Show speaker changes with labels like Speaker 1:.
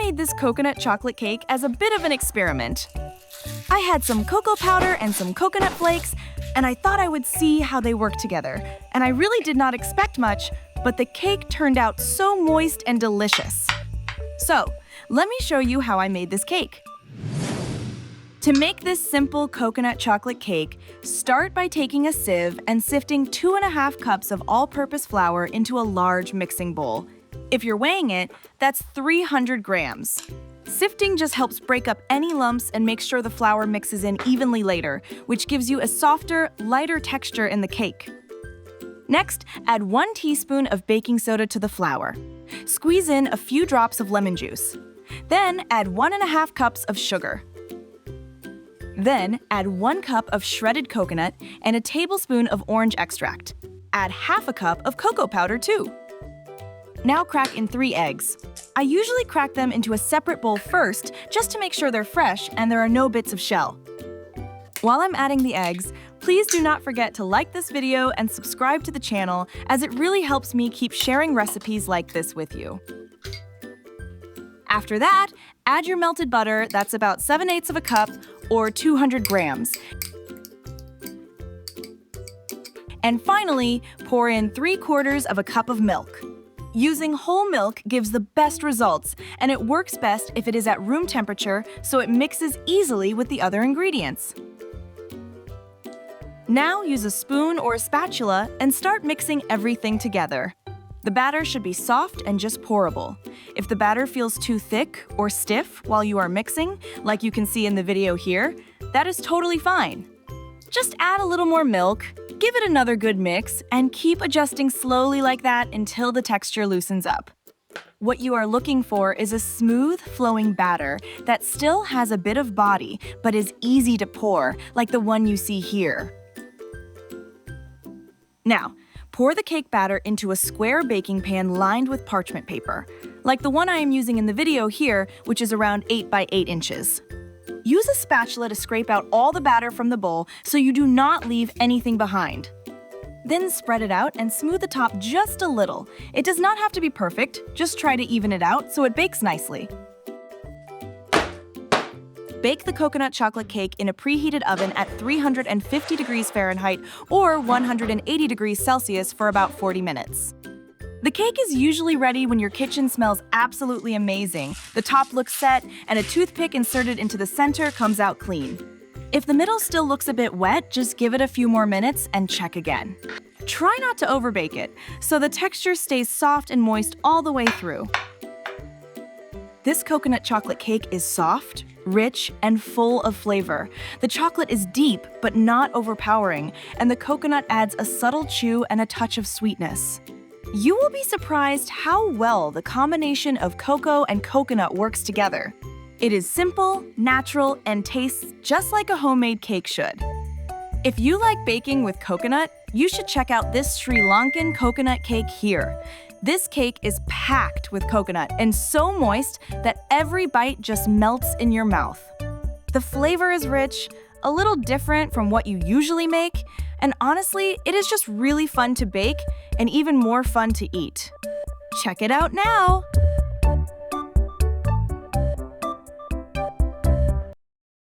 Speaker 1: made this coconut chocolate cake as a bit of an experiment. I had some cocoa powder and some coconut flakes, and I thought I would see how they work together. And I really did not expect much, but the cake turned out so moist and delicious. So, let me show you how I made this cake. To make this simple coconut chocolate cake, start by taking a sieve and sifting 2½ cups of all-purpose flour into a large mixing bowl. If you're weighing it, that's 300 grams. Sifting just helps break up any lumps and make sure the flour mixes in evenly later, which gives you a softer, lighter texture in the cake. Next, add 1 teaspoon of baking soda to the flour. Squeeze in a few drops of lemon juice. Then add 1½ cups of sugar. Then add 1 cup of shredded coconut and a tablespoon of orange extract. Add ½ cup of cocoa powder too. Now crack in 3 eggs. I usually crack them into a separate bowl first just to make sure they're fresh and there are no bits of shell. While I'm adding the eggs, please do not forget to like this video and subscribe to the channel, as it really helps me keep sharing recipes like this with you. After that, add your melted butter, that's about 7/8 cup or 200 grams. And finally, pour in 3/4 cup of milk. Using whole milk gives the best results, and it works best if it is at room temperature so it mixes easily with the other ingredients. Now use a spoon or a spatula and start mixing everything together. The batter should be soft and just pourable. If the batter feels too thick or stiff while you are mixing, like you can see in the video here, that is totally fine. Just add a little more milk, give it another good mix, and keep adjusting slowly like that until the texture loosens up. What you are looking for is a smooth, flowing batter that still has a bit of body but is easy to pour, like the one you see here. Now, pour the cake batter into a square baking pan lined with parchment paper, like the one I am using in the video here, which is around 8 by 8 inches. Use a spatula to scrape out all the batter from the bowl so you do not leave anything behind. Then spread it out and smooth the top just a little. It does not have to be perfect, just try to even it out so it bakes nicely. Bake the coconut chocolate cake in a preheated oven at 350 degrees Fahrenheit or 180 degrees Celsius for about 40 minutes. The cake is usually ready when your kitchen smells absolutely amazing, the top looks set, and a toothpick inserted into the center comes out clean. If the middle still looks a bit wet, just give it a few more minutes and check again. Try not to overbake it, so the texture stays soft and moist all the way through. This coconut chocolate cake is soft, rich, and full of flavor. The chocolate is deep but not overpowering, and the coconut adds a subtle chew and a touch of sweetness. You will be surprised how well the combination of cocoa and coconut works together. It is simple, natural, and tastes just like a homemade cake should. If you like baking with coconut, you should check out this Sri Lankan coconut cake here. This cake is packed with coconut and so moist that every bite just melts in your mouth. The flavor is rich, a little different from what you usually make, and honestly, it is just really fun to bake and even more fun to eat. Check it out now!